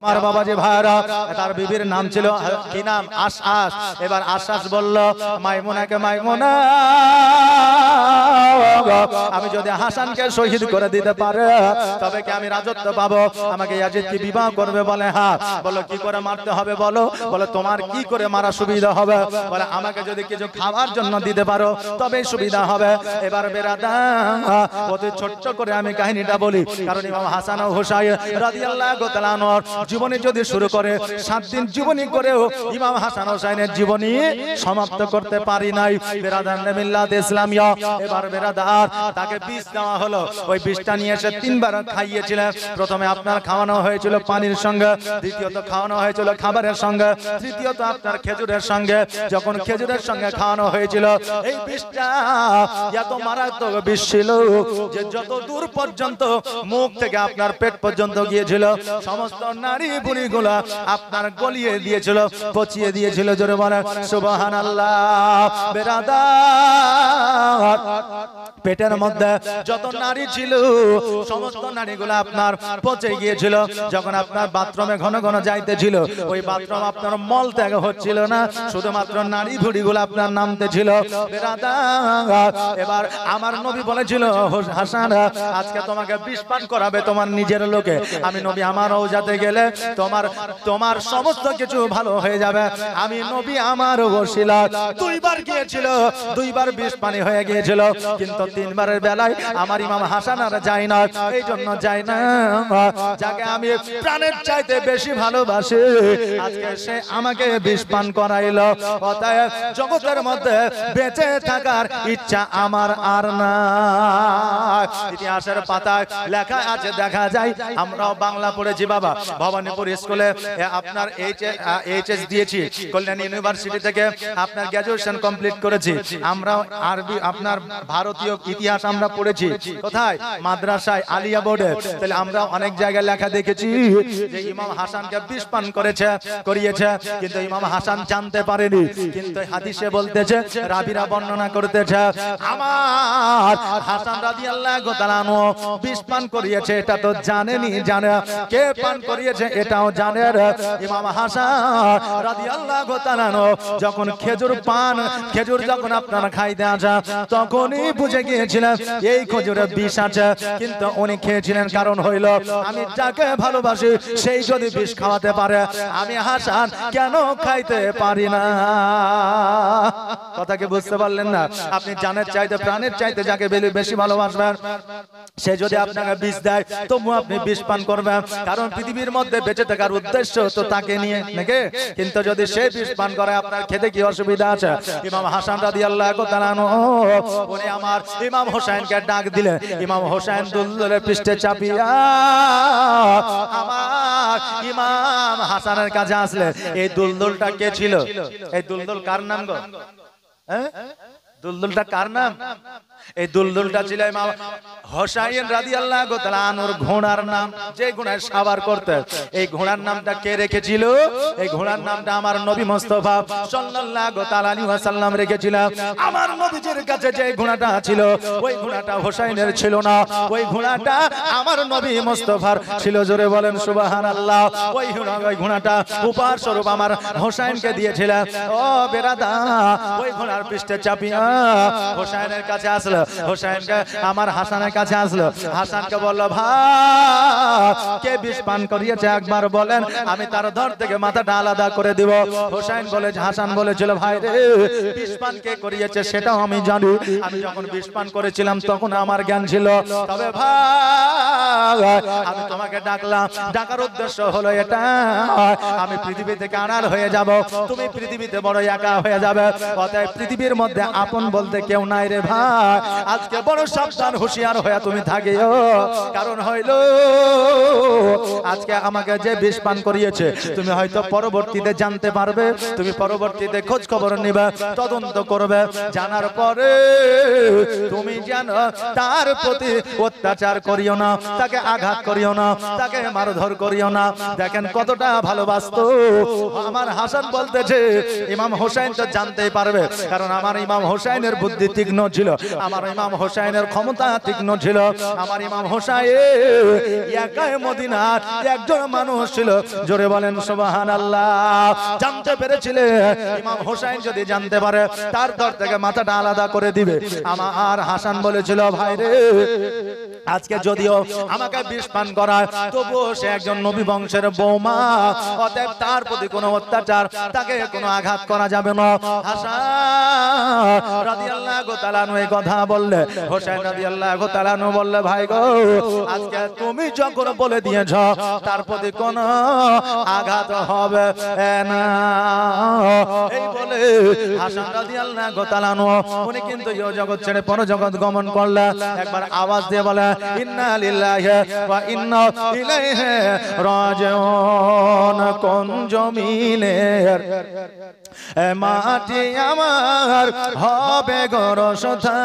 আমার বাবাজি ভাইরা, তার বিবির নাম ছিল কি নাম? আশআশ। এবার আশআশ বলল মাইমুনাকে, মাইমুনা আমি যদি হাসানকে শহীদ করে দিতে পারে তবে কি আমি রাজত্ব পাবো? আমাকে ইয়াজিদ কি বিবাহ করবে? বলে হ্যাঁ। বলো কি করে মারতে হবে বলো? বলে তোমার কি করে মারা সুবিধা হবে? বলে আমাকে যদি কিছু খাওয়ার জন্য দিতে পারো তবেই সুবিধা হবে। এবার বেরাদার অতি ছোট্ট করে আমি কাহিনীটা বলি, কারণ ইমাম হাসান ও হুসাইন রাদিয়াল্লাহু তাআলা আনহুর জীবনী যদি শুরু করে 7 দিন জীবনী করেও ইমাম হাসান হুসাইনের জীবনী সমাপ্ত করতে পারি নাই। বেরাদার মিল্লাত ইসলামিয়া। এবার বেরাদার তাকে বিষ দেওয়া হলো, ওই বিষটা নিয়ে এসে 3 বার খাইয়েছিলেন। প্রথমে আপনার খাওয়ানো হয়েছিল পানির সঙ্গে, দ্বিতীয়ত খাওয়ানো হয়েছিল খাবারের সঙ্গে, তৃতীয়ত আপনার খেজুরের সঙ্গে। যখন খেজুরের সঙ্গে খাওয়ানো হয়েছিল এই বিষটা এত মারাত্মক বিষ ছিল যে যত দূর পর্যন্ত মুখ থেকে আপনার পেট পর্যন্ত গিয়েছিল সমস্ত নারী বুড়িগুলা আপনার গলিয়ে দিয়েছিল, পচিয়ে দিয়েছিল। জোরে বলেন সুবহানাল্লাহ। বেরাদার পেটের মধ্যে যত নারী ছিল সমস্ত নারীগুলা আপনার পচে গিয়েছিল। যখন আপনার বাথরুমে ঘন ঘন যাইতেছিল ওই বাথরুম আপনার মল ত্যাগ হচ্ছিল না, শুধুমাত্র নারী ভুড়িগুলো আপনার নামতেছিল। বেরাদার এবার আমার নবী বলেছিল হাসান আজকে তোমাকে বিষ পান করাবে তোমার নিজের লোকে। আমি নবী আমার রওজাতে গেলে তোমার সমস্ত কিছু ভালো হয়ে যাবে। আমি নবী আমার ওসিলা 2 বার গিয়েছিল, 2 বার বিষ পানি হয়ে গিয়েছিল, কিন্তু 3 বারের বেলায় আমার ইমাম হাসান আর যায় না। এই জন্য যায় না যাকে আমি প্রাণের চাইতে বেশি ভালোবাসি আজকে সে আমাকে বিষ পান করাইলো। অতএব জগতের মধ্যে বেঁচে থাকার ইচ্ছা আমার আর না। ইতিহাসের পাতায় লেখা আছে, দেখা যায় আমরাও বাংলা পড়েছি বাবা, ভবানীপুর স্কুলে আপনার এইচএস দিয়েছি, কল্যাণী ইউনিভার্সিটি থেকে আপনার গ্র্যাজুয়েশন কমপ্লিট করেছি। আমরাও আরবি আপনার ভারতীয় ইতিহাস আমরা পড়েছি। কোথায়? মাদ্রাসায়, আলিয়া বোর্ডে। তাহলে আমরা অনেক জায়গায় লেখা দেখেছি যে ইমাম হাসানকে বিষ পান করিয়েছে, কিন্তু ইমাম হাসান জানতে পারেনি। কিন্তু হাদিসে বলতেছে, রাবিরা বর্ণনা করতেছে আমার হাসান রাদিয়াল্লাহু তাআলা আনহু বিষ পান করিয়েছে, এটা তো জানেনি। জানে কে পান করিয়েছে এটাও জানে। ইমাম হাসান রাদিয়াল্লাহু তাআলা আনহু যখন খেজুর যখন আপনারা খাইতে আসা তখনই বুঝে গিয়েছিলেন এই খেজুরে বিষ আছে, কিন্তু উনি খেয়েছিলেন কারণ হইল আমি যাকে ভালোবাসি সেই যদি বিষ খাওয়াতে পারে আমি হাসান কেন খাইতে পারি না? কথা কি বুঝতে পারলেন না? আপনি জানের চাইতে প্রাণের চাইতে যাকে বেশি ভালোবাসবেন সে যদি আপনাকে বিষ দেয় তবু আপনি বিষ পান করবেন, কারণ পৃথিবীর মধ্যে বেঁচে থাকার উদ্দেশ্য তো তাকে নিয়ে নাকি। কিন্তু যদি সে বিষ পান করে আপনার খেতে কি অসুবিধা আছে? ইমাম হাসান রাদিয়াল্লাহু তাআলা আনহু উনি আমার ইমাম হোসেনকে ডাক দিলেন। ইমাম হোসেন দুলদুলের পৃষ্ঠে চাপিয়া আমার ইমাম হাসানের কাছে আসলে। এই দুলদুলটা কে ছিল? এই দুলদুল কার নাম গো? হ্যাঁ, দুলদুলটা কার নাম? এই দুলদুলটা ছিল ইমাম হোসাইন রাদিয়াল্লাহু তাআলা আনহুর ঘোড়ার নাম, যে ঘোড়ায় সওয়ার করতেন। এই ঘোড়ার নামটা কে রেখেছিল? এই ঘোড়ার নামটা আমার নবী মুস্তাফা সাল্লাল্লাহু তাআলা আলাইহি ওয়াসাল্লাম রেখেছিলেন। আমার নবীজির কাছে যে ঘোড়াটা ছিল ওই ঘোড়াটা হোসাইনের ছিল না, ওই ঘোড়াটা আমার নবী মুস্তাফার ছিল। জোরে বলেন সুবহানাল্লাহ। ওই ঘোড়াটা উপহার স্বরূপ আমার হোসাইনকে দিয়েছিলেন। ও বেরাদার ওই ঘোড়ার পৃষ্ঠে চাপিয়া হোসাইনের কাছে আসলো। হোসেনকে আমার হাসানের কাছে আসলো। হাসানকে বলল, ভাই কে বিষ পান করিয়েছে একবার বলেন, আমি তার ধর থেকে মাথাটা আলাদা করে দিব। হাসান বলেছিল, ভাই রে বিষ পান কে করিয়েছে সেটাও আমি জানি। আমি যখন বিষ পান করেছিলাম তখন আমার জ্ঞান ছিল। তবে ভাই আমি তোমাকে ডাকলাম, ডাকার উদ্দেশ্য হলো এটা, আমি পৃথিবী থেকে আড়াল হয়ে যাব, তুমি পৃথিবীতে বড় একা হয়ে যাবে। অতএব পৃথিবীর মধ্যে আপন বলতে কেউ নাই রে ভাই। আজকে বড় সাবধান হুঁশিয়ার হয়ে তুমি থাকিও, কারণ হইল আজকে আমাকে যে বিষ পান করিয়েছে তুমি হয়তো পরবর্তীতে জানতে পারবে, তুমি পরবর্তীতে খোঁজ খবর নিবে, তদন্ত করবে, জানার পরে তুমি জানো তার প্রতি অত্যাচার করিও না, তাকে আঘাত করিও না, তাকে মারধর করিও না। দেখেন কতটা ভালোবাসতো আমার হাসান। বলতেছে ইমাম হোসেন তো জানতেই পারবে, কারণ আমার ইমাম হোসেনের বুদ্ধি তীক্ষ্ণ ছিল। আমার আমার ইমাম হোসেনের ক্ষমতা তীক্ষ্ণ ছিল। আমার ইমাম হোসেন একাই মদিনার একজন মানুষ ছিল। জোরে বলেন সুবহানাল্লাহ। জানতে পেরেছিলেন ইমাম হোসেন যদি জানতে পারে তার দর থেকে মাথাটা আলাদা করে দিবে। আমার হাসান বলেছিল, ভাই রে, আজকে যদিও আমাকে বিষ পান করায়, তবুও সে একজন নবী বংশের বৌমা, অতএব তার প্রতি কোনো অত্যাচার, তাকে কোনো আঘাত করা যাবে না। হাসান রাদিয়াল্লাহু তাআলা আনহু এই কথা বললে, হোসেন রাদিয়াল্লাহু তাআলা আনহু বললে, ভাই গো, আজকে তুমি যখন বলে দিয়েছ তার প্রতি কোনো আঘাত হবে না। এই বলে হাসান রাদিয়াল্লাহু তাআলা আনহু উনি কিন্তু এই জগৎ ছেড়ে পরজগৎ গমন করলেন। একবার আওয়াজ দিয়ে বলে, ইন্না লিল্লাহি ওয়া ইন্না ইলাইহি রাজিউন। কোন জমিনের মাটি আমার হবে গরসথা,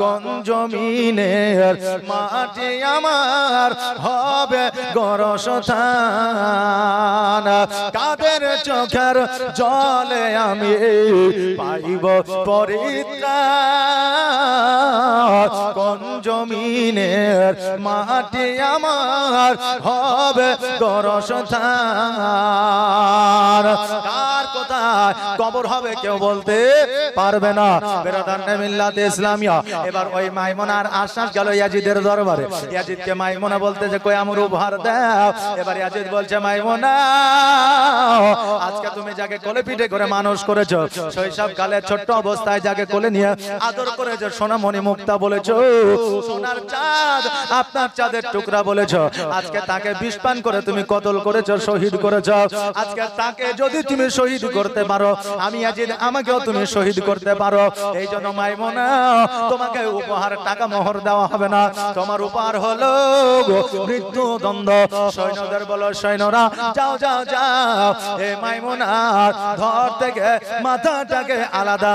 কোন জমিনের মাটি আমার হবে গরসথা, কাদের চোখের জলে আমি পাইব পরিত্রাণ, কোন জমিনের মাটি আমার হবে গরসথান। কার কোথায় কবর হবে কেউ বলতে পারবে না। বেরাদানে মিল্লাতে ইসলামিয়া। এবার ওই মাইমুনার আশ্বাস গেল ইয়াজিদের দরবারে। ইয়াজিদকে মাইমুনা বলতে যে কই আমার উপহার দাও। এবার ইয়াজিদ বলছে, মাইমুনা, আজকে তুমি যাকে কোলে পিঠে করে মানুষ করেছো, শৈশব কালে ছোট্ট অবস্থায় যাকে কোলে নিয়ে আদর করেছো, সোনামণি মুক্তা বলেছো, সোনার চাঁদ, আপনার চাঁদের টুকরা বলেছো, আজকে তাকে বিষ পান করে তুমি কতল করেছো, শহীদ করেছো। আজকে তাকে যদি তুমি শহীদ করতে পারো, আমি ইয়াজিদ আমাকেও তুমি শহীদ করতে পারো। এই জন্য মাইমুনা, তোমাকে উপহার টাকা মোহর দেওয়া হবে না, তোমার উপহার হলো মৃত্যুদণ্ড। সৈন্যদের বলো, সৈন্যরা যাও যাও যাও, এই মাইমুনার ধর থেকে মাথাটাকে আলাদা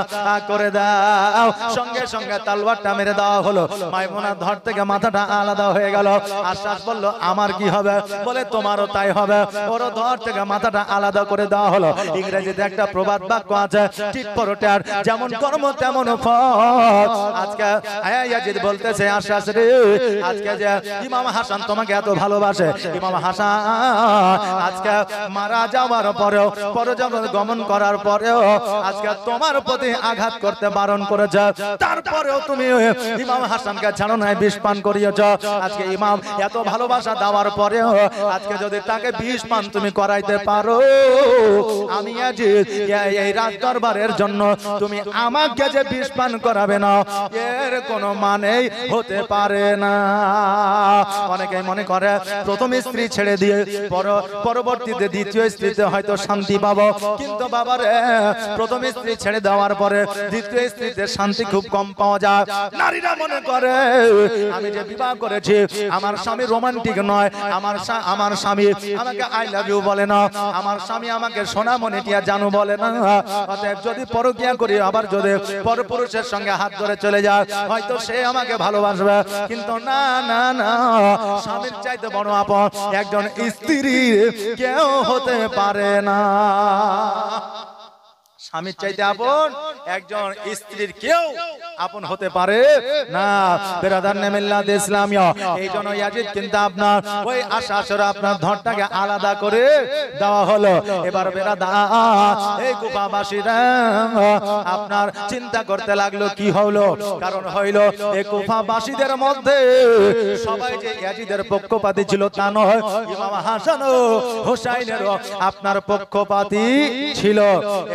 করে দাও। সঙ্গে সঙ্গে তলোয়ারটা মেরে দেওয়া হলো। মাইমুনার ধর থেকে মাথাটা আলাদা হয়ে গেল। আশ্বাস বলল, আমার কি হবে? বলে, তোমারও তাই হবে। ওর ধর থেকে মাথাটা আলাদা করে দেওয়া হলো। ইংরেজিতে একটা প্রবাদ বাক্য আছে, টিট ফর ট্যাট, যেমন কর্ম তেমন ফল। আজকে ইয়াজিদ বলতেছে, আশ্বাস রে, আজকে যে ইমাম হাসান তোমাকে এত ভালোবাসে, ইমাম হাসান আজকে মারা যাওয়ার পরেও, পরজগৎ গমন করার পরেও আজকে তোমার প্রতি আঘাত করতে বারণ করেছে, তারপরেও তুমি ইমাম হাসানকে ছাড়ো নাই, বিষ পান করিয়েছ। আজকে ইমাম এত ভালোবাসা দেওয়ার পরেও আজকে যদি তাকে বিষ পান তুমি করাইতে পারো, আমি ইয়াজিদ এই রাজ দরবারের জন্য তুমি আমাকে যে বিষ পান করাবে না, এর কোনো মানেই হতে পারে না। অনেকেই মনে করে প্রথম স্ত্রী ছেড়ে দিয়ে পরবর্তীতে দ্বিতীয় স্ত্রীতে হয়তো শান্তি পাবো, কিন্তু বাবারে, প্রথম স্ত্রী ছেড়ে দেওয়ার পরে দ্বিতীয় স্ত্রীতে শান্তি খুব কম পাওয়া যায়। নারীরা মনে করে আমি যে বিবাহ করেছি আমার স্বামী রোমান্টিক নয়, আমার স্বামী আমাকে আই লাভ ইউ বলে না, আমার স্বামী আমাকে সোনামণি টিয়া জানু বলে না। অতএব যদি পরকিয়া করি, আবার যদি পরপুরুষের সঙ্গে হাত ধরে চলে যায়, হয়তো সে আমাকে ভালোবাসবে, কিন্তু না না না, স্বামীর চাইতে বড় আপন একজন স্ত্রী কেউ হতে পারে না। স্বামীর চাইতে আপন একজন স্ত্রীর কেউ আপন হতে পারে না। বেরাদানে মিল্লাতে ইসলামিয়া। এই জন্য ইয়াজিদ কিন্তু আপনার ওই আশাসরা আপনার ধরটাকে আলাদা করে দেওয়া হলো। এবার বেরাদা এই কুফাবাসীরা আপনার চিন্তা করতে লাগলো কি হলো। কারণ হইল এই কুফাবাসীদের মধ্যে সবাই যে ইয়াজিদের পক্ষপাতী ছিল তা নয়, ইমাম হাসান ও হোসাইনেরও আপনার পক্ষপাতী ছিল।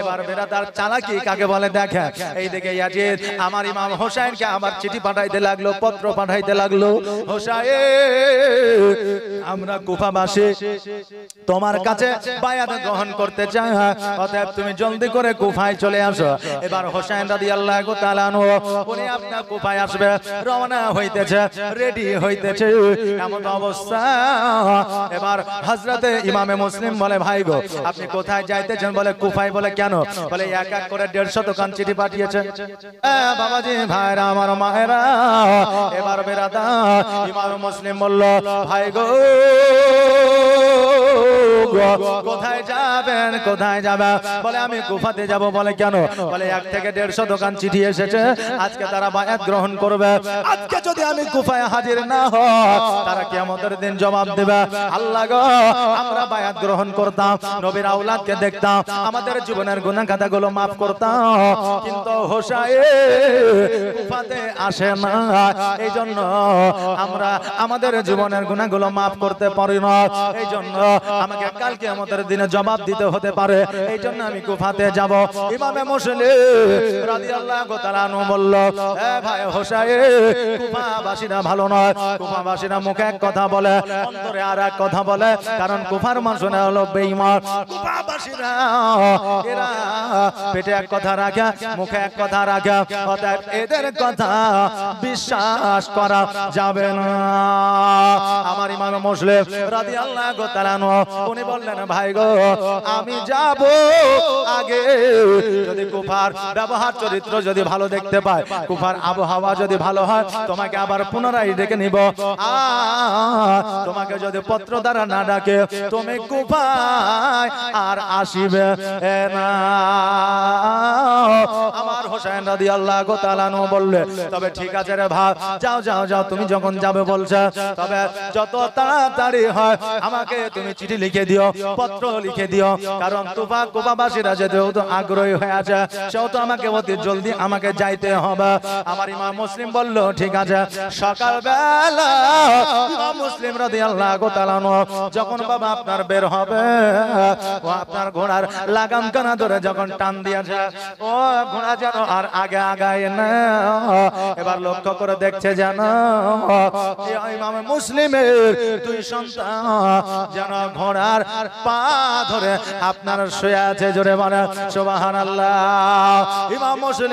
এবার বেরাদার চালাকি কাকে বলে দেখে, এই দিকে ইয়াজিদ আমার ইমাম হোসেনকে আবার চিঠি পাঠাইতে লাগলো, পত্র পাঠাইতে লাগলো, হোসেন আমরা কুফাবাসী তোমার কাছে বায়াত গ্রহণ করতে চাই, অতএব তুমি জলদি করে কুফায় চলে আসো। এবার হোসেন রাদিয়াল্লাহু তাআলা আনহু উনি আপনার কুফায় আসবে, রওনা হইতেছে, রেডি হইতেছে। এমন অবস্থা এবার হযরতে ইমামে মুসলিম বলে, ভাই গো আপনি কোথায় যাইতেছেন? বলে কুফায়। বলে কেন? বলে এক এক করে 150 দোকান চিঠি পাঠিয়েছে। বাবাজি, ভাইরা আমার, মায়েরা, এবার বেরাদা ইমাম মুসলিম বলল, ভাই গো কোথায় যাবেন কোথায় যাবে? বলে আমি কুফাতে যাব। বলে কেন? বলে 1 থেকে 150 দোকান চিঠি এসেছে, আজকে তারা বায়াত গ্রহণ করবে। আজকে যদি আমি কুফায় হাজির না হই, তারা কিয়ামতের দিন জবাব দেবে, আল্লাহ গো আমরা বায়াত গ্রহণ করতাম, নবীর আওলাদকে দেখতাম, আমাদের জীবনের গুনাহ খাতাগুলো maaf করতাম, কিন্তু হোসাইন কুফাতে আসে না, এইজন্য আমরা আমাদের জীবনের গুনাহগুলো maaf করতে পারি না, এইজন্য আমাকে কাল কিয়ামতের দিনে জবাব দিতে হতে পারে, এইজন্য আমি কুফাতে যাব। ইমামে মুসলিম রাদিয়াল্লাহু তাআলা আনহু বলল, এ ভাই হোসাইন, কুফাবাসীরা ভালো নয়, কুফাবাসীরা মুখে এক কথা বলে, অন্তরে আর এক কথা বলে, কারণ কুফার মানুষরা হলো বেঈমান। কুফাবাসীরা এরা পেটে এক কথা রাখে, মুখে এক কথা রাখে, অতএব এদের কথা বিশ্বাস করা যাবে না। আমার ইমাম মুসলিম রাদিয়াল্লাহু তাআলা আনহু উনি বললেন, ভাই গো আমি যাব, আগে যদি কুফার ব্যবহার চরিত্র যদি ভালো দেখতে পাই, কুফার আবহাওয়া যদি ভালো হয়, তোমাকে আবার পুনরায় ডেকে নিব। তোমাকে যদি পত্র দ্বারা না ডাকে, তুমি কুফায় আর আসিবে না। আমার হোসেন রাদিয়াল্লাহু তাআলা আনহু বললে, তবে ঠিক আছে রে ভাই, যাও যাও যাও, তুমি যখন যাবে বলছো, তবে যত তাড়াতাড়ি হয় আমাকে তুমি চিঠি লিখে দিও, পত্র লিখে দিও, কারণ কুফাবাসীরা যেহেতু আগ্রহী হয়ে আছে, সেহেতু আমাকে অতি জলদি আমাকে যাইতে হবে। আমার ইমাম মুসলিম বলল, ঠিক আছে। সকালবেলা ইমাম মুসলিম রাদিয়াল্লাহু তাআলা আনহু যখন বাবা আপনার বের হবে, ও আপনার ঘোড়ার লাগাম কানা ধরে যখন টান দিয়েছে, ও ঘোড়া যেন আর আগে আগায় না। এবার লক্ষ্য করে দেখছে যেন ইমাম মুসলিমের 2 সন্তান যেন ঘোড়ার পা ধরে আপনার শুয়ে আছে। জোরে বলে সুবহানাল্লাহ। ইমাম মুসলিম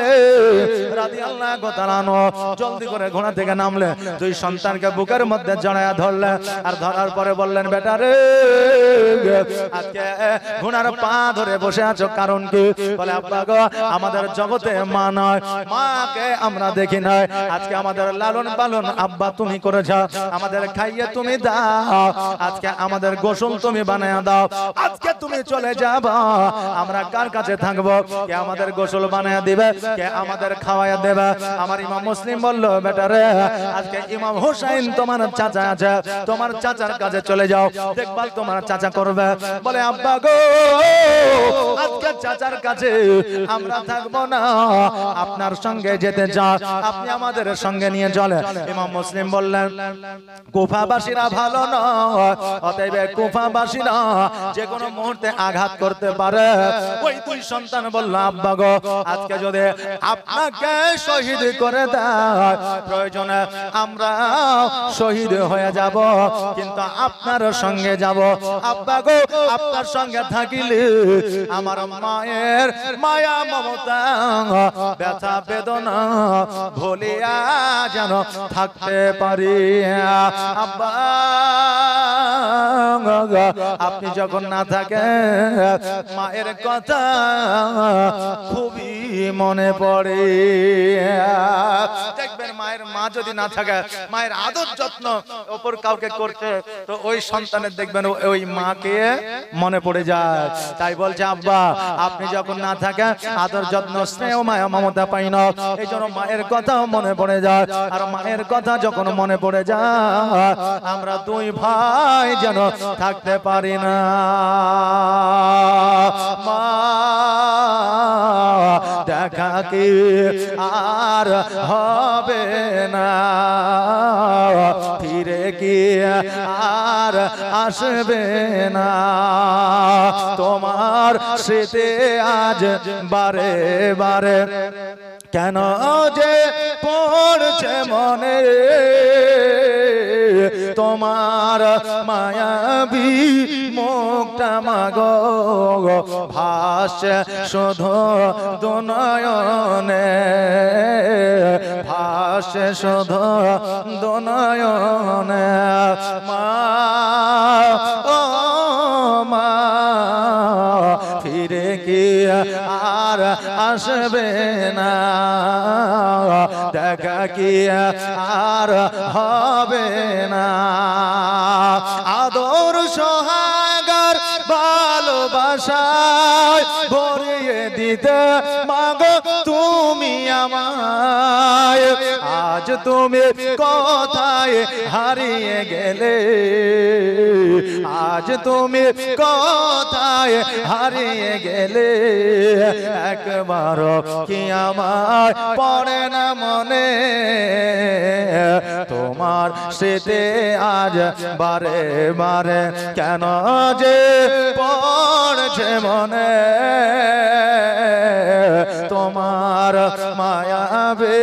রাদিয়াল্লাহু তাআলা আনহু জলদি করে ঘোড়া থেকে নামলে, 2 সন্তানকে বুকের মধ্যে জড়ায়া ধরলেন, আর ধরার পরে বললেন, বেটা রে, আজকে ঘোড়ার পা ধরে বসে আছো কারণ কি? বলে আব্বা গো, আমাদের জগতে মা নয়, মাকে আমরা দেখি নাই, আজকে আমাদের লালন পালন আব্বা তুমি করেছ, আমাদের খাইয়ে তুমি দাও, আজকে আমাদের গোসল তুমি বানায়া দাও, আজকে তুমি চলে যাবা, আমরা কার কাছে থাকবো? কে আমাদের গোসল বানায়া দিবে? কে আমাদের খাওয়ায়া দেবে? আমার ইমাম মুসলিম বলল, বেটা রে, আজকে ইমাম হোসেন তোমার চাচা আছে, তোমার চাচার কাছে চলে যাও, দেখভাল তোমার চাচা করবে। বলে আব্বা গো, আজকে চাচার কাছে আমরা থাকবো না, আপনার সঙ্গে যেতে চাই, আপনি আমাদের সঙ্গে নিয়ে চলে। ইমাম মুসলিম বললেন, কুফাবাসীরা ভালো নয়, অতএব কুফাবাসীরা যে কোনো মুহূর্তে আঘাত করতে পারে। ওই 2 সন্তান বলল, আব্বা গো, আজকে যদি আপনাকে শহীদ করে দেয়, প্রয়োজনে আমরা শহীদ হয়ে যাব, কিন্তু আপনার সঙ্গে যাব। আব্বা গো, আপনার সঙ্গে থাকিলে আমার মায়ের মায়া মমতা ব্যথা বেদনা ভুলিয়া যেন থাকতে পারি। আব্বা আপনি যখন না থাকেন, মায়ের কথা খুবই মনে পড়ে। দেখবেন মায়ের মা যদি না থাকে, মায়ের আদর যত্ন ওপর কাউকে করতে, তো ওই সন্তানের দেখবেন ওই মাকে মনে পড়ে যায়। তাই বলছে, আব্বা আপনি যখন না থাকেন, আদর যত্ন স্নেহ মায়া মমতা পাই না, এই জন্য মায়ের কথাও মনে পড়ে যায়। আর মায়ের কথা যখন মনে পড়ে যায়, আমরা 2 ভাই যেন থাকতে পারি না। মা দেখা কি আর হবে না, ফিরে কি আর আসবে না, তোমার স্মৃতি আজ বারে বারে কেন যে পড়ছে মনে, তোমার মায়াবী মুখটা মাগো ভাসে শুধু দুনয়নে, ভাসে শুধু দুনয়নে। মা ও মা, ফিরে কি আর আসবে না, দেখা কি আর হবে না, আদর আদর সোহাগার ভালোবাসায় ভরিয়ে দিতে মাগো তুমি আমায়। আজ তুমি কোথায় হারিয়ে গেলে, আজ তুমি কোথায় হারিয়ে গেলে, একবার কি আমার পড়ে না মনে, তোমার স্মৃতি আজ বারে বারে কেন যে পড়ছে মনে, তোমার মায়াবী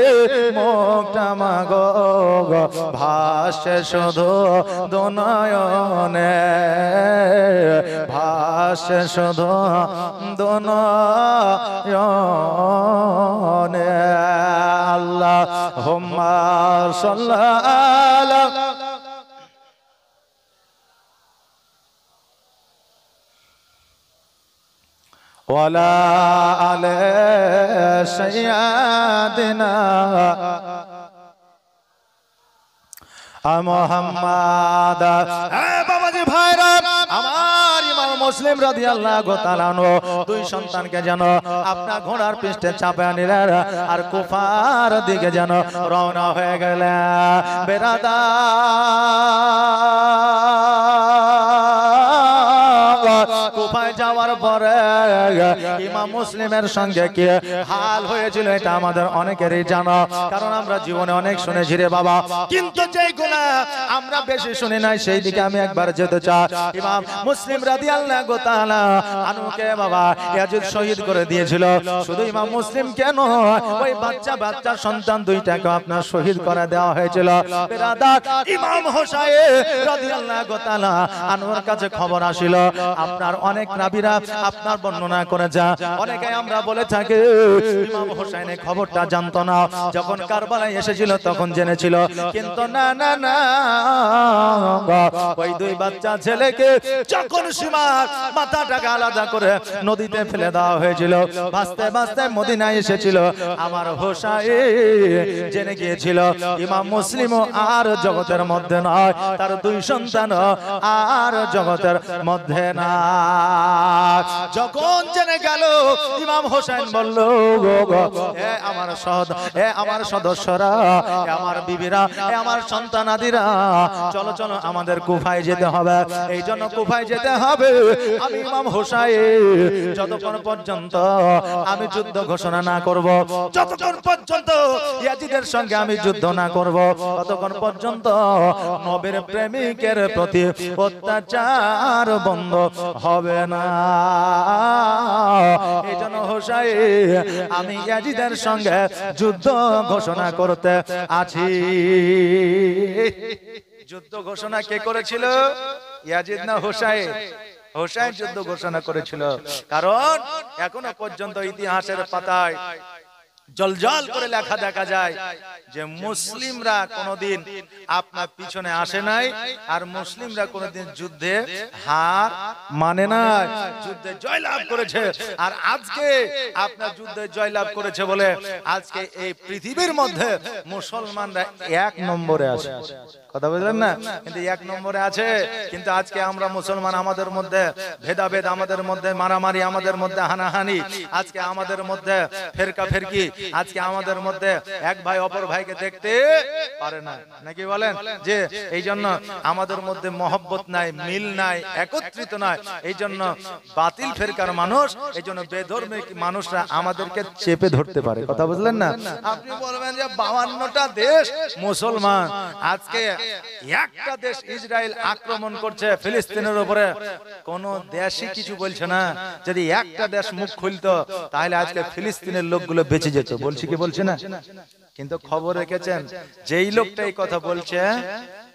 মুখটা মাগো ভাসে শুধু দুনয়নে, ভাসে শুধু দুনয়নে। আল্লাহুম্মা সাল্লি ওয়ালা আলে সাইয়্যিদিনা মুহাম্মাদ। বাবাজি ভাইরা আমার, ইমাম মুসলিম রাদিয়াল্লাহু তাআলা আনহু দুই সন্তানকে যেন আপনার ঘোড়ার পৃষ্ঠে চাপে নিলেন আর কুফার দিকে যেন রওনা হয়ে গেলেন। বেরাদার কুফায় যাওয়ার পরে ইমাম মুসলিমের সঙ্গে কি হাল হয়েছিল এটা আমাদের অনেকেরই জানা, কারণ আমরা জীবনে অনেক শুনেছি রে বাবা, কিন্তু যেগুলা আমরা বেশি শুনি নাই সেই দিকে আমি একবার যেতে চাই। ইমাম মুসলিম রাদিয়াল্লাহু তাআলা আনহুকে বাবা ইয়াজিদ শহীদ করে দিয়েছিল। শুধু ইমাম মুসলিম কেন, ওই বাচ্চা সন্তান দুইটাকে আপনার শহীদ করে দেওয়া হয়েছিল। বেরাদার ইমাম হোসাইন রাদিয়াল্লাহু তাআলা আনহুর কাছে খবর আসিল। আপনার অনেক নবীরা আপনার বর্ণনা করে যা, অনেকে আমরা বলে থাকি ইমাম হোসাইনের খবরটা জানতো না, যখন কারবালায় এসেছিল তখন জেনেছিল, কিন্তু না না না, ওই দুই বাচ্চা ছেলেকে যখন সীমার মাথাটাকে আলাদা করে নদীতে ফেলে দেওয়া হয়েছিল, ভাসতে ভাসতে মদিনায় এসেছিল, আমার হোসাইন জেনে গিয়েছিল ইমাম মুসলিমও আর জগতের মধ্যে নয়, তার দুই সন্তান আর জগতের মধ্যে না। যখন জেনে গেল ইমাম হোসেন বলল, আমার সদস্যরা, আমার বিবিরা, আমার সন্তানাদিরা, চলো চলো আমাদের কুফায় যেতে হবে। এই জন্য কুফায় যেতে হবে। আমি ইমাম হোসেন যতক্ষণ পর্যন্ত আমি যুদ্ধ ঘোষণা না করব, যতক্ষণ পর্যন্ত ইয়াজিদের সঙ্গে আমি যুদ্ধ না করব, ততক্ষণ পর্যন্ত নবীর প্রেমিকের প্রতি অত্যাচার বন্ধ হবে না। এই জন্য হোসাইন আমি ইয়াজিদের সঙ্গে যুদ্ধ ঘোষণা করতে আছি। যুদ্ধ ঘোষণা কে করেছিল, ইয়াজিদ না হোসাইন? হোসাইন যুদ্ধ ঘোষণা করেছিল, কারণ এখনো পর্যন্ত ইতিহাসের পাতায় জলজল করে লেখা দেখা যায় যে মুসলিমরা কোনদিন আপনার পিছনে আসে নাই, আর মুসলিমরা কোনদিন যুদ্ধে হার মানে নাই, যুদ্ধে জয়লাভ করেছে। আর আজকে আপনার যুদ্ধে জয়লাভ করেছে বলে আজকে এই পৃথিবীর মধ্যে মুসলমানরা 1 নম্বরে আছে। কথা বুঝলেন না? কিন্তু 1 নম্বরে আছে, কিন্তু আজকে আমরা মুসলমান, আমাদের মধ্যে ভেদাভেদ, আমাদের মধ্যে মারামারি, আমাদের মধ্যে হানাহানি, আজকে আমাদের মধ্যে ফেরকা ফেরকি, আজকে আমাদের মধ্যে এক ভাই অপর ভাইকে দেখতে পারে না, নাকি বলেন? যে এই জন্য আমাদের মধ্যে মহব্বত নাই, মিল নাই, একত্রিত নাই। এই জন্য বাতিল ফেরকার মানুষ, এই জন্য বেধর্মী মানুষরা আমাদেরকে চেপে ধরতে পারে। কথা বুঝলেন না? আপনি বলবেন যে 52টা দেশ মুসলমান, আজকে একটা দেশ ইসরায়েল আক্রমণ করছে ফিলিস্তিনের উপরে, কোন দেশই কিছু বলছে না। যদি একটা দেশ মুখ খুলতো তাহলে আজকে ফিলিস্তিনের লোকগুলো বেঁচে যেত। বলছি কি বলছে না? কিন্তু খবর রেখেছেন যেই লোকটা এই কথা বলছে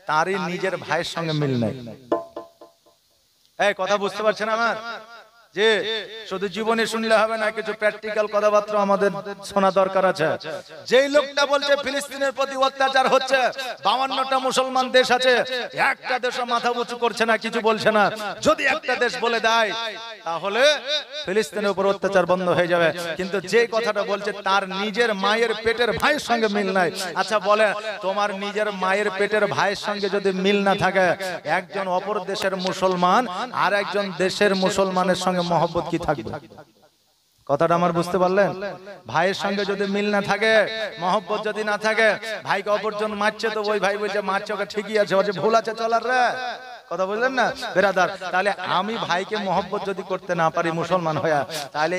তারই নিজের ভাইয়ের সঙ্গে মিল নাই। এই কথা বুঝতে পারছেন আমার? যে শুধু জীবনে শুনলে হবে না, কিছু প্র্যাকটিক্যাল কথাবার্তা আমাদের শোনা দরকার আছে। যেই লোকটা বলছে ফিলিস্তিনের প্রতি অত্যাচার হচ্ছে, 52টা মুসলমান দেশ আছে, একটা দেশও মাথা উঁচু করছে না, কিছু বলছে না। যদি একটা দেশ বলে দেয় তাহলে ফিলিস্তিনের উপর অত্যাচার বন্ধ হয়ে যাবে। কিন্তু যে কথাটা বলছে তার নিজের মায়ের পেটের ভাইয়ের সঙ্গে মিল নাই। আচ্ছা বলে, তোমার নিজের মায়ের পেটের ভাইয়ের সঙ্গে যদি মিল না থাকে, একজন অপর দেশের মুসলমান আর একজন দেশের মুসলমানের সঙ্গে মহব্বত কি থাকবে? কথাটা আমার বুঝতে পারলেন? ভাইয়ের সঙ্গে যদি মিল না থাকে, মহব্বত যদি না থাকে, ভাইকে অপরজন মারছে তো ওই ভাই বলছে মারছে ওকে ঠিকই আছে, ওর যে ভুল আছে চলার রে, কথা বললেন না বেরাদার? তাহলে আমি ভাইকে মহব্বত যদি করতে না পারি মুসলমান হয়ে, তাহলে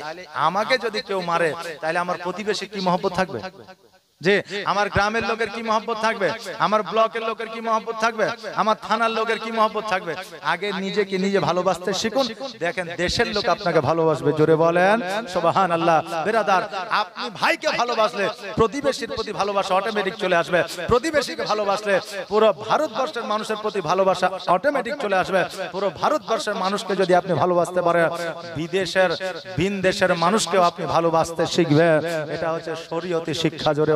আমাকে যদি কেউ মারে, তাহলে আমার প্রতিবেশী কি মহব্বত থাকবে? যে আমার গ্রামের লোকের কি মহব্বত থাকবে? আমার ব্লকের লোকের কি মহব্বত থাকবে? আমার থানার লোকের কি মহব্বত থাকবে? আগে নিজেকে নিজে ভালোবাসতে শিখুন, দেখেন দেশের লোক আপনাকে ভালোবাসবে। জোরে বলেন সুবহানাল্লাহ। বেরাদার, আপনি ভাইকে ভালোবাসলে প্রতিবেশীর প্রতি ভালোবাসা অটোমেটিক চলে আসবে। প্রতিবেশীকে ভালোবাসলে পুরো ভারতবর্ষের মানুষের প্রতি ভালোবাসা অটোমেটিক চলে আসবে। পুরো ভারতবর্ষের মানুষকে যদি আপনি ভালোবাসতে পারেন, বিদেশের ভিন দেশের মানুষকেও আপনি ভালোবাসতে শিখবেন। এটা হচ্ছে শরীয়তি শিক্ষা। জোরে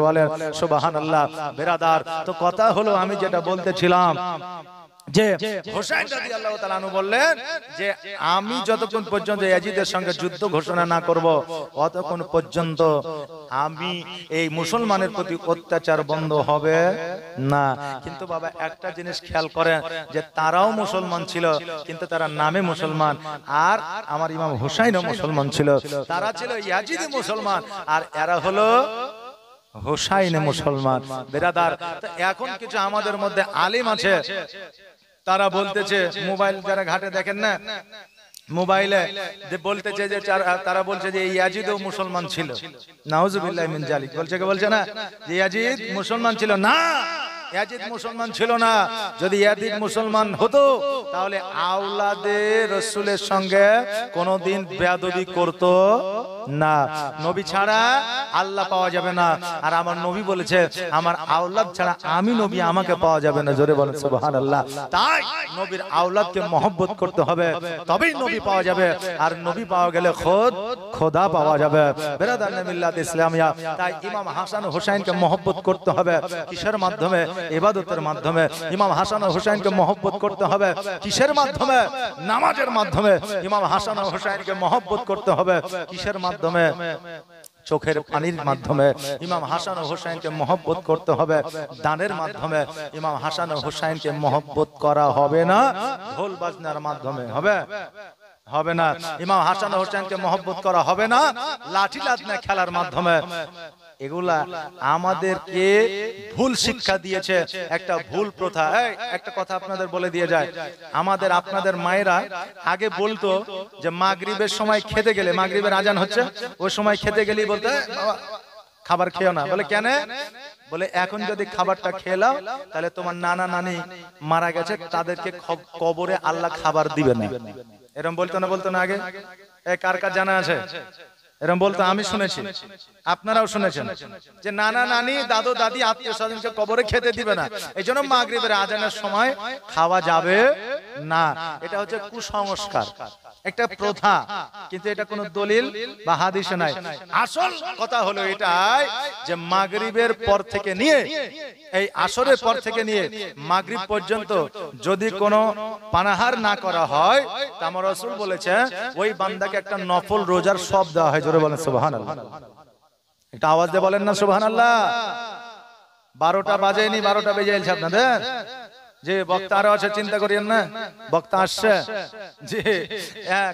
সুবহানাল্লাহ। বেরাদার, তো কথা হলো আমি যেটা বলতেছিলাম যে হোসেন রাদিয়াল্লাহু তাআলা আনহু বললেন যে আমি যতক্ষণ পর্যন্ত ইয়াজিদের সঙ্গে যুদ্ধ ঘোষণা না করব, ততক্ষণ পর্যন্ত আমি এই মুসলমানের প্রতি অত্যাচার বন্ধ হবে না। কিন্তু বাবা একটা জিনিস খেয়াল করেন, যে তারাও মুসলমান ছিল কিন্তু তারা নামে মুসলমান, আর আমার ইমাম হুসাইনও মুসলমান ছিল। তারা ছিল ইয়াজিদি মুসলমান আর এরা হলো হোসাইনে মুসলমান। বেরাদার, এখন কিছু আমাদের মধ্যে আলিম আছে, তারা বলতেছে, মোবাইল যারা ঘাটে দেখেন না, মোবাইলে বলতেছে যে তারা বলছে যে ইয়াজিদও মুসলমান ছিল। নাউজুবিল্লাহি মিন জালিক। বলছে কে? বলছে না যে ইয়াজিদ মুসলমান ছিল। না, ইয়াজিদ মুসলমান ছিল না। যদি ইয়াজিদ মুসলমান হতো তাহলে আওলাদে রাসূলের সঙ্গে কোনোদিন বেয়াদবি করত না। নবী ছাড়া আল্লাহ পাওয়া যাবে না, আর আমার নবী বলেছে আমার আওলাদ ছাড়া আমি নবী আমাকে পাওয়া যাবে না। জোরে বলেন সুবহানাল্লাহ। তাই নবীর আওলাদকে মহব্বত করতে হবে, তবেই নবী পাওয়া যাবে, আর নবী পাওয়া গেলে খোদা পাওয়া যাবে। বেরাদার মিল্লাত ইসলামিয়া, তাই ইমাম হাসান হুসাইনকে মহব্বত করতে হবে কিসের মাধ্যমে? ইবাদতের মাধ্যমে। ইমাম হাসান ও হুসাইনকে মহব্বত করতে হবে কিসের মাধ্যমে? নামাজের মাধ্যমে। ইমাম হাসান ও হুসাইনকে মহব্বত করতে হবে কিসের মাধ্যমে? চোখের পানির মাধ্যমে। ইমাম হাসান ও হুসাইনকে মহব্বত করতে হবে দানের মাধ্যমে। ইমাম হাসান ও হুসাইনকে মহব্বত করা হবে না ঢোল বাজনার মাধ্যমে। হবে না। ইমাম হাসান ও হুসাইনকে মহব্বত করা হবে না লাঠি লাঠনা খেলার মাধ্যমে। এগুলা আমাদেরকে ভুল শিক্ষা দিয়েছে, একটা ভুল প্রথা। একটা কথা আপনাদের বলে দিয়ে যায়, আমাদের আপনাদের মায়েরা আগে বলতো যে মাগরিবের সময় খেতে গেলে, মাগরিবের আজান হচ্ছে, ওই সময় খেতে গেলেই বলতে খাবার খেও না। বলে কেন? বলে এখন যদি খাবারটা খেলাও তাহলে তোমার নানা নানি মারা গেছে, তাদেরকে কবরে আল্লাহ খাবার দিবে না। এরকম বলতো না আগে? কার কার জানা আছে? এরকম বলতো, আমি শুনেছি, আপনারাও শুনেছেন যে নানা নানি দাদু দাদি আত্মীয় স্বজনকে কবরে খেতে দিবে না, এই জন্য মাগরিবের আজানের সময় খাওয়া যাবে না। এটা হচ্ছে কুসংস্কার, একটা প্রথা, কিন্তু এটা কোনো দলিল বা হাদিসে নাই। আসল কথা হলো এটাই যে মাগরিবের পর থেকে নিয়ে, এই আসরের পর থেকে নিয়ে মাগরিব পর্যন্ত যদি কোনো পানাহার না করা হয়, তা আমার রাসূল বলেছে ওই বান্দাকে একটা নফল রোজার সওয়াব দেওয়া হয়। জোরে বলেন সুবহানাল্লাহ। একটা আওয়াজ দিয়ে বলেন না সুবহানাল্লাহ। 12টা বাজেনি, 12টা বেজে গেছে আপনাদের। যে বক্তা আরো আছে, চিন্তা করিয়েন না, বক্তা আসছে, যে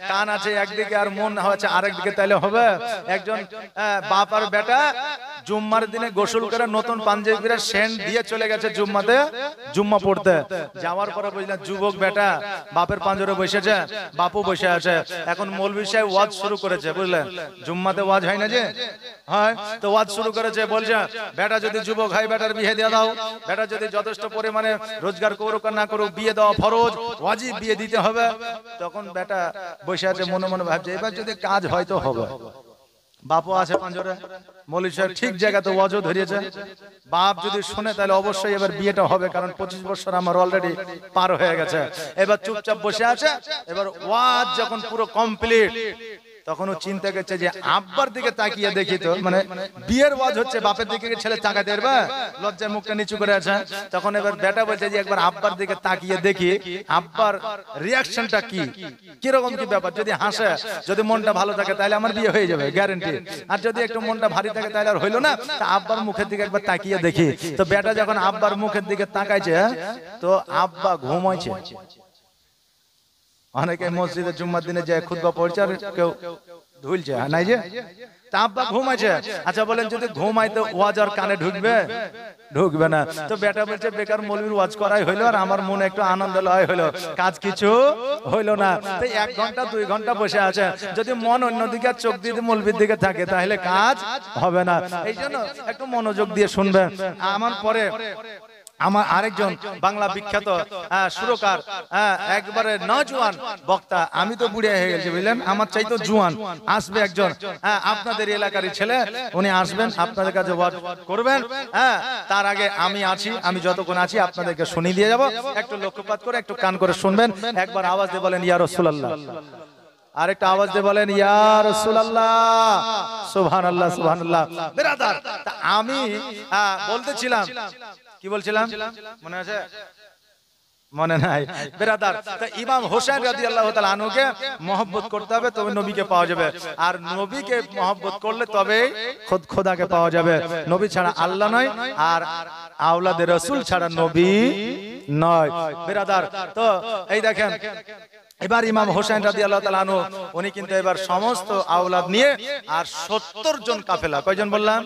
কান আছে একদিকে আর মন হচ্ছে আরেকদিকে, তাইলে হবে? একজন বাপ আর বেটা জুম্মার দিনে গোসল করে নতুন পাঞ্জাবিরা সেন্ট দিয়ে চলে গেছে জুম্মাতে, জুম্মা পড়তে। যাওয়ার পরে বুঝলেন যুবক বেটা বাপের পাঞ্জরে বসেছে, বাপু বসে আছে। এখন মৌলভী সাহেব ওয়াজ শুরু করেছে, বুঝলেন? জুম্মাতে ওয়াজ হয় না যে, হয় তো ওয়াজ শুরু করেছে, বলছে বেটা যদি যুবক হয় বেটার বিয়ে দিয়ে দাও, বেটা যদি যথেষ্ট পরিমাণে রোজগার করুক না করুক বিয়ে দেওয়া ফরজ, ওয়াজিব, বিয়ে দিতে হবে। তখন বেটা বসে আছে, মনে মনে ভাবছে এবার যদি কাজ হয়তো হবে। বাপও আছে পাঁজরে, মৌলভী সাহেব ঠিক জায়গাতে ওয়াজও ধরিয়েছে। বাপ যদি শুনে তাহলে অবশ্যই এবার বিয়েটা হবে, কারণ 25 বছর আমার অলরেডি পার হয়ে গেছে। এবার চুপচাপ বসে আছে। এবার ওয়াজ যখন পুরো কমপ্লিট, তখন ও চিন্তা করছে যে আব্বার দিকে তাকিয়ে দেখি তো, মানে বিয়ের ওয়াজ হচ্ছে, বাপের দিকে ছেলে তাকাতে পারবে? লজ্জায় মুখটা নিচু করে আছে। তখন এবার বেটা বলছে যে একবার আব্বার দিকে তাকিয়ে দেখি আব্বার রিয়াকশনটা কি, কিরকম কি ব্যাপার। যদি হাসে, যদি মনটা ভালো থাকে তাহলে আমার বিয়ে হয়ে যাবে গ্যারান্টি। আর যদি একটু মনটা ভারী থাকে তাহলে আর হইলো না। তা আব্বার মুখের দিকে একবার তাকিয়ে দেখি। তো বেটা যখন আব্বার মুখের দিকে তাকাইছে, তো আব্বা ঘুমাইছে। অনেকে মসজিদে জুম্মার দিনে যায় খুতবা পড়ছে, আর কেউ ধুলছে নাই যে, তা আব্বা ঘুমাইছে। আচ্ছা বলেন, যদি ঘুমাই তো ওয়াজ আর কানে ঢুকবে? ঢুকবে না। তো বেটা বলছে বেকার মৌলবীর ওয়াজ করাই হইলো, আর আমার মনে একটু আনন্দ লয় হইলো, কাজ কিছু হইলো না। তো 1 ঘন্টা 2 ঘন্টা বসে আছে, যদি মন অন্যদিকে চোখ দিয়ে মৌলবীর দিকে থাকে তাহলে কাজ হবে না। এই জন্য একটু মনোযোগ দিয়ে শুনবেন। আমার পরে আমার আরেকজন বাংলা বিখ্যাত সুরকার, একবারে নজওয়ান বক্তা, আমি তো বুড়িয়া হয়ে গেছি বুঝলেন, আমার চাইতো জুয়ান আসবে একজন, আপনাদের এলাকারই ছেলে, উনি আসবেন আপনাদের কাছে ওয়াজ করবেন। তার আগে আমি আছি, আমি যতক্ষণ আছি আপনাদেরকে শুনিয়ে দিয়ে যাব। একটু লক্ষ্যপাত করে একটু কান করে শুনবেন। একবার আওয়াজ দিয়ে বলেন ইয়া রাসূলুল্লাহ। আরেকটা আওয়াজ দিয়ে বলেন ইয়া রাসূলুল্লাহ। সুবহানাল্লাহ সুবহানাল্লাহ। বিরাদার, আমি বলতেছিলাম, কি বলছিলাম মনে আছে? মনে নাই বিরাদার। তা ইমাম হোসেন রাদিয়াল্লাহু তাআলা আনহুকে মহব্বত করতে হবে, তবে নবীকে পাওয়া যাবে। আর নবীকে মহব্বত করলে তবে খোদাকে পাওয়া যাবে। নবী ছাড়া আল্লাহ নয়, আর আওলাদে রাসূল ছাড়া নবী নয় বিরাদার। তো এই দেখেন, এবার ইমাম হোসেন রাদিয়াল্লাহু তাআলা আনহু উনি কিন্তু এবার সমস্ত আওলাদ নিয়ে আর 70 জন কাফেলা, কয়জন বললাম?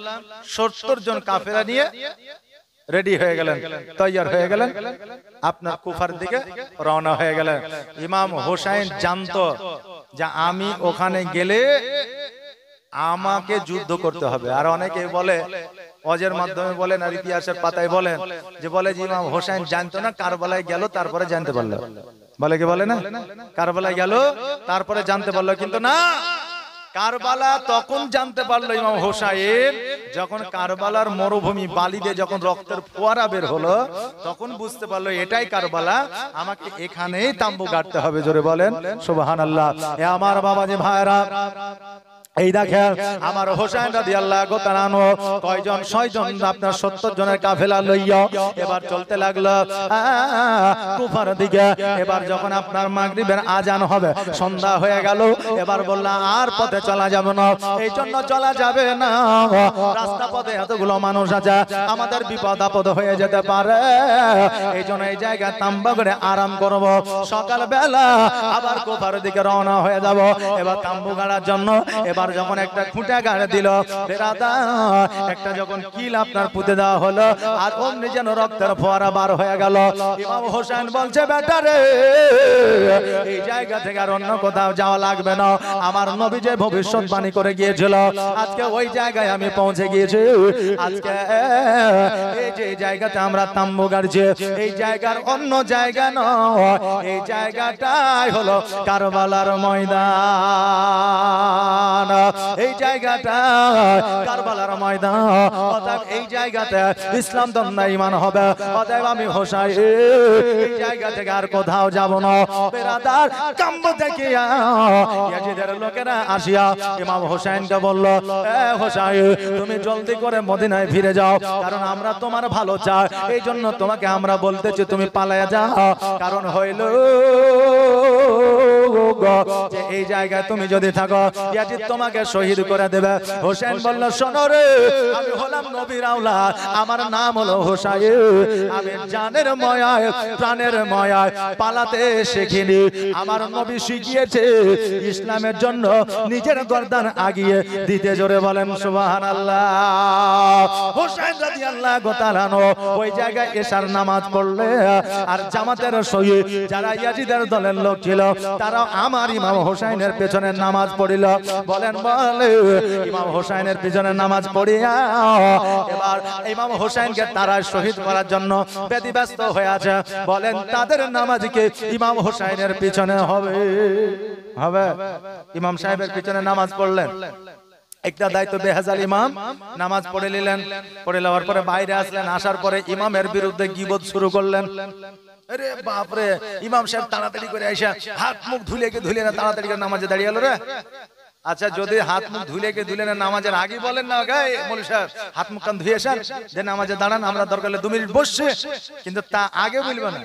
70 জন কাফেলা নিয়ে রেডি হয়ে গেলেন, তৈয়ার হয়ে গেলেন, আপনার কুফার দিকে রওনা হয়ে গেলেন। ইমাম হোসেন জানতো যে আমি ওখানে গেলে আমাকে যুদ্ধ করতে হবে। আর অনেকে বলে, ওয়াজের মাধ্যমে বলেন আর ইতিহাসের পাতায় বলেন, যে বলে যে ইমাম হোসেন জানতো না, কারবালায় গেল তারপরে জানতে পারলো। বলে কি বলে না, কারবালায় গেল তারপরে জানতে পারলো, কিন্তু না, কারবালা তখন জানতে পারলো ইমাম হোসেন যখন কারবালার মরুভূমি বালিতে যখন রক্তের ফোয়ারা বের হলো, তখন বুঝতে পারলো এটাই কারবালা, আমাকে এখানেই তাম্বু গাড়তে হবে। জোরে বলেন সুবহানাল্লাহ। এ আমার বাবাজি ভাইরা, এই দেখেন আমার হোসেন রাদিয়াল্লাহু তাআলা আনহু কয়জন? 6 জন, আপনার 70 জনের কাফেলা লইয়া এবার চলতে লাগলো কুফার দিকে। এবার যখন আপনার মাগরিবের আজান হবে, সন্ধ্যা হয়ে গেল, এবার বললাম আর পথে চলা যাবে না। এই জন্য চলা যাবে না, রাস্তা পথে এতগুলো মানুষ আছে, আমাদের বিপদ আপদ হয়ে যেতে পারে। এই জন্য এই জায়গায় তাম্বু করে আরাম করব, সকাল বেলা আবার কুফার দিকে রওনা হয়ে যাব। এবার তাম্বু গাড়ার জন্য এবার যখন একটা খুঁটা গাড়ে দিল বেরাদার, একটা যখন কিল আপনার পুঁতে দেওয়া হলো, আর অমনি যেন রক্তের ফোয়ারা বার হয়ে গেল। ইমাম হোসেন বলছে বেটা রে, এই জায়গা থেকে আর অন্য কোথাও যাওয়া লাগবে না, আমার নবী যে ভবিষ্যৎবাণী করে গিয়েছিল আজকে ওই জায়গায় আমি পৌঁছে গিয়েছি। আজকে এই যে জায়গাতে আমরা তাম্বু গাড়ছি, এই জায়গার অন্য জায়গা নয়, এই জায়গাটাই হলো কারবালার ময়দান। এই জায়গাটা কারবালার ময়দান, অতএব এই জায়গাতে ইসলাম ধর্মে ঈমান হবে। অতএব আমি হোসেন এই জায়গা থেকে আর কোথাও যাব না। বেরাদার, কাম্য থেকে ইয়াজিদের লোকেরা আসিয়া ইমাম হোসেনকে বলল, এ হোসেন তুমি জলদি করে মদিনায় ফিরে যাও, কারণ আমরা তোমার ভালো চাই। এই জন্য তোমাকে আমরা বলতেছি তুমি পালায়া যাও, কারণ হইল যে এই জায়গায় তুমি যদি থাকো ইয়াজিদ তোমাকে শহীদ করে দেবে। হোসেন বলল, শোনো রে, আমি হলাম নবীর আওলাদ, আমার নাম হলো হোসেন, আমি জানের ময়ায় প্রাণের ময়ায় পালাতে শিখিনি। আমার নবী শিখিয়েছে ইসলামের জন্য নিজের গর্দান আগিয়ে দিতে। জোরে বলেন সুবহানাল্লাহ। হোসেন রাদিয়াল্লাহু তাআলা ওই জায়গায় এশার নামাজ পড়লে, আর জামাতের শহীদ যারা ইয়াজিদের দলের লোক ছিল তারা আমার ইমাম হোসেনের পেছনে নামাজ পড়িল। বলেন বলে ইমাম হোসেনের পেছনে নামাজ পড়িয়া এবার ইমাম হোসেনকে তারা শহীদ করার জন্য ব্যতিব্যস্ত হয়ে আছে। বলেন তাদের নামাজ কি ইমাম হোসেনের পিছনে হবে? হবে? ইমাম সাহেবের পিছনে নামাজ পড়লেন, একটা দায়িত্ব বেহাজাল ইমাম নামাজ পড়ে নিলেন, পড়ে নেওয়ার পরে বাইরে আসলেন, আসার পরে ইমামের বিরুদ্ধে গীবত শুরু করলেন। আরে বাপরে, ইমাম সাহেব তাড়াতাড়ি করে আইসা হাত মুখ ধুলে না তাড়াতাড়ি করে নামাজে দাঁড়িয়ে গেল রে। আচ্ছা, যদি হাত মুখ ধুলে না নামাজের আগে বলেন না, গায়ে মৌলভী সাহেব হাত মুখ কান ধুয়ে আসেন, যে নামাজে দাঁড়ান, আমরা দরকার হলে 2 মিনিট বসছে, কিন্তু তা আগে বলবে না,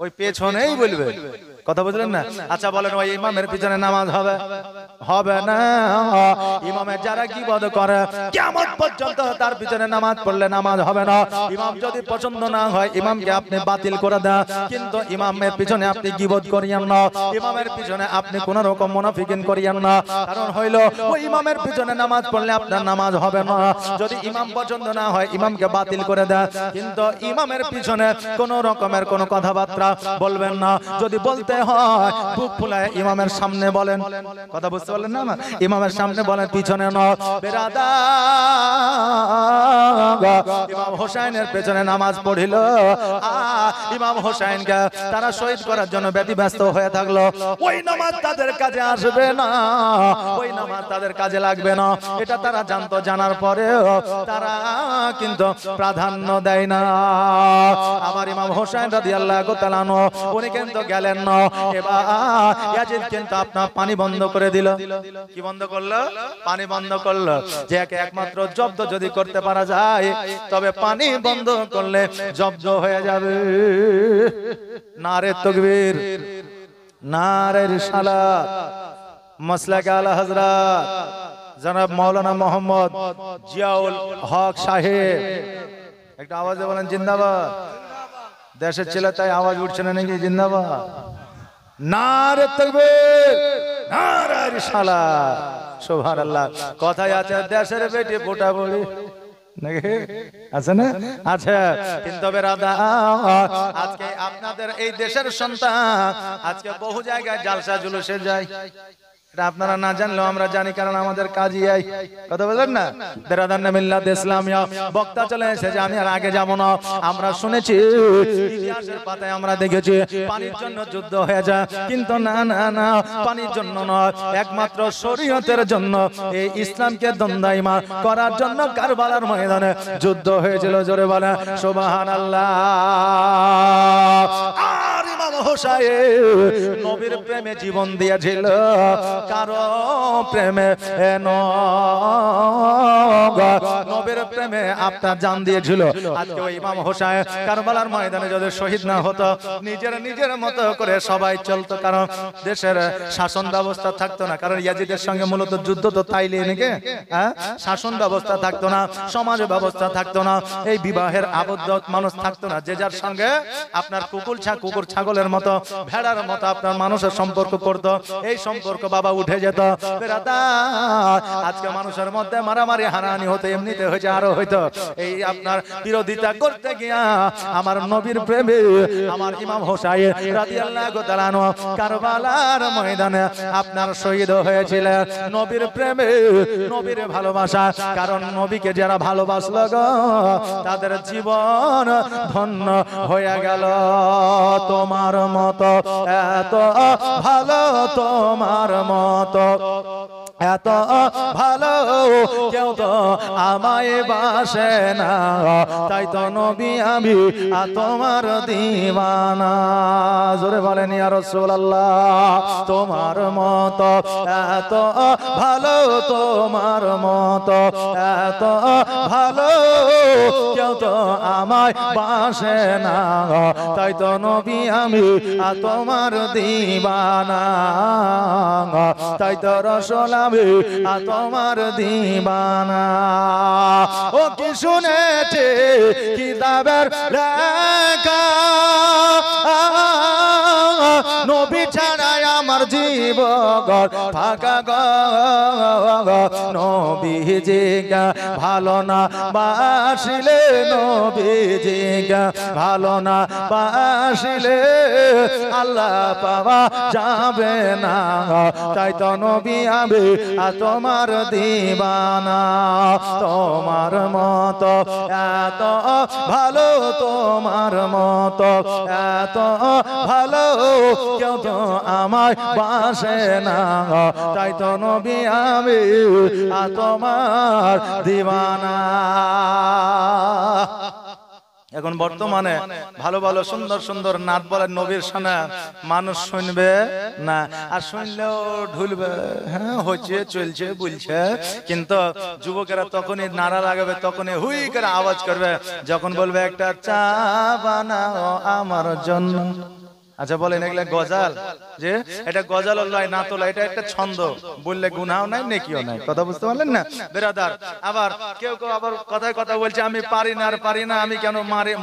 ওই পেছনেই বলবে। কথা বুঝলেন না? আচ্ছা বলেন, ওই ইমামের পিছনে নামাজ হবে? হবে না। ইমামের যারা গীবত করে কিয়ামত পর্যন্ত তার পিছনে নামাজ পড়লে নামাজ হবে না। ইমাম যদি পছন্দ না হয় ইমামকে আপনি বাতিল করে দেন, কিন্তু ইমামের পিছনে আপনি গীবত করিয়েন না, ইমামের পিছনে আপনি কোন রকম মুনাফিকিন করিয়েন না। কারণ হইল ওই ইমামের পিছনে নামাজ পড়লে আপনার নামাজ হবে না। যদি ইমাম পছন্দ না হয় ইমামকে বাতিল করে দেন, কিন্তু ইমামের পিছনে কোন রকমের কোন কথাবার্তা বলবেন না। যদি বলতে হয় বুক ফুলায় ইমামের সামনে বলেন। কথা বুঝতে পারলেন না? ইমামের সামনে বলেন, পিছনে নয়। ইমাম হোসেনের পেছনে নামাজ পড়িল, ইমাম হোসেনকে তারা শহীদ করার জন্য ব্যতিব্যস্ত হয়ে থাকলো। ওই নামাজ তাদের কাজে আসবে না, ওই নামাজ তাদের কাজে লাগবে না, এটা তারা জানতো। জানার পরেও তারা কিন্তু প্রাধান্য দেয় না। আমার ইমাম হোসেন রাদিয়াল্লাহু তাআলা আনহু উনি কিন্তু গেলেন না। এবার ইয়াজিদ কিন্তু আপনার পানি বন্ধ করে দিল। কি বন্ধ করলো? পানি বন্ধ করলো। যে একমাত্র জব্দ যদি করতে পারা যায়, তবে পানি বন্ধ করলে জব্দ হয়ে যাবে। নারে তাকবীর, নারে রিসালাত, মাসলাক আলা হযরত জনাব মাওলানা মোহাম্মদ জিয়াউল হক সাহেব। একটা আওয়াজে বলেন জিন্দাবাদ। দেশের ছেলে তাই আওয়াজ উঠছে না নাকি? জিন্দাবাদ। নারে তাকবীর, নারে রিসালাত, সুবহানাল্লাহ। কথায় আছে দেশের বেটি ফোটা বলি, নাকি আছে না? আচ্ছা, কিন্তু বেরাদার, আজকে আপনাদের এই দেশের সন্তান আজকে বহু জায়গায় জালসা জুলুসে যায়। আপনারা না জানলেও আমরা জানি, কারণ আমাদের কাজই এই। কথা বলেন না? বেরাদার মিল্লাত ইসলামিয়া বক্তা চলে এসেছে, আমি আর আগে যাব না। আমরা শুনেছি, ইতিহাসের পাতায় আমরা দেখেছি পানির জন্য যুদ্ধ হয়ে যায়, কিন্তু না না না, পানির জন্য নয়, একমাত্র শরীয়তের জন্য, এই ইসলামকে দণ্ডায়মান করার জন্য কারবালার ময়দানে যুদ্ধ হয়েছিল। জোরে বলেন সুবহানাল্লাহ। আর ইমাম হোসেন নবীর প্রেমে জীবন দিয়েছিল, কারো প্রেমে নবীর প্রেমে আপনার জান দিয়েছিল। আজকে ওই ইমাম হোসেন কারবালার ময়দানে যদি শহীদ না হতো, নিজের মতো করে সবাই চলতো, কারণ দেশের শাসন ব্যবস্থা থাকতো না। কারণ ইয়াজিদের সঙ্গে মূলত যুদ্ধ তো তাইলে নাকি, শাসন ব্যবস্থা থাকতো না, সমাজ ব্যবস্থা থাকতো না, এই বিবাহের আবদ্ধ মানুষ থাকতো না। যে যার সঙ্গে আপনার কুকুর ছাগলের মতো, ভেড়ার মতো আপনার মানুষের সম্পর্ক করতো। এই সম্পর্ক বাবা উঠে যেত। আজকে মানুষের মধ্যে মারামারি হানাহানি হতো, এমনিতে হয়েছে, আরো হইতো। এই আপনার বিরোধিতা করতে গিয়া আমার নবীর প্রেমে আমার ইমাম হোসেন রাদিয়াল্লাহু তাআলা আনহু কারবালার ময়দানে আপনার শহীদ হয়েছিলেন। নবীর প্রেমে, নবীর ভালোবাসা, কারণ নবীকে যারা ভালোবাসলো গো, তাদের জীবন ধন্য হয়ে গেল। তোমার মতো এত ভালো, তোমার মতো এত ভালো কেউ তো আমায় বাসে না, তাই তো নবী আমি তোমার দিওয়ানা। জোরে বলেন ইয়া রাসূলুল্লাহ। তোমার মতো এত ভালো, তোমার মতো এত ভালো কেউ তো আমায় বাসে না, তাই তো নবী আমি তোমার দিওয়ানা, তাই তো রাসূল আমি তোমার দিওয়ানা। ও কি শুনেছে কিতাবের লেখা, নবী ছাড়া আমার জীবন ফাঁকা গো, নবীজিকে ভালো না বাসিলে নবীজিকে ভালো না বাসিলে আল্লাহ পাওয়া যাবে না। তাই তো নবী আমি তোমার দিবানা, তোমার মতো এত ভালো, তোমার মতো এত ভালো কেউ তো আমায় বাসে না। তাই তো নবী আমি তোমার দিবানা। এখন বর্তমানে ভালো ভালো সুন্দর সুন্দর নাত বলে নবীর শানে মানুষ শুনবে না, আর শুনলেও ঢুলবে, হ্যাঁ হচ্ছে চলছে বলছে, কিন্তু যুবকেরা তখনই নারা লাগাবে, তখনই হুই করে আওয়াজ করবে যখন বলবে একটা চা বানাও আমার জন্য। আচ্ছা বলেন এগুলা গজাল? যে এটা গজাল লয় না তোলা, এটা একটা ছন্দ, বললে গুনাহও নাই নেকিও নাই। কথা বুঝতে পারলেন না বেরাদার? আবার কেউ কেউ আবার কথায় কথা বলছে আমি পারি না আর পারি না, আমি কেন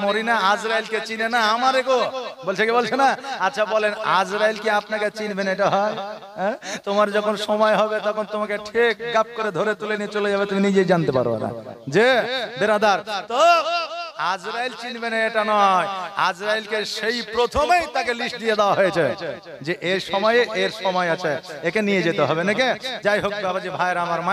মরি না, আজরাইলকে চিনে না আমারে গো, বলছে কি বলছে না? আচ্ছা বলেন আজরাইল কি আপনাকে চিনবেন? এটা হয়? তোমার যখন সময় হবে তখন তোমাকে ঠিক গাপ করে ধরে তুলে নিয়ে চলে যাবে, তুমি নিজেই জানতে পারবে না। যে বেরাদার তো আজরাইল চিনবে না এটা নয়, আজরাইলকে সেই প্রথমেই তাকে লিস্ট দিয়ে দেওয়া হয়েছে যে এর সময়ে এর সময় আছে, একে নিয়ে যেতে হবে নাকি? যাই হোক বাবাজি ভাইরা আমার, মায়ের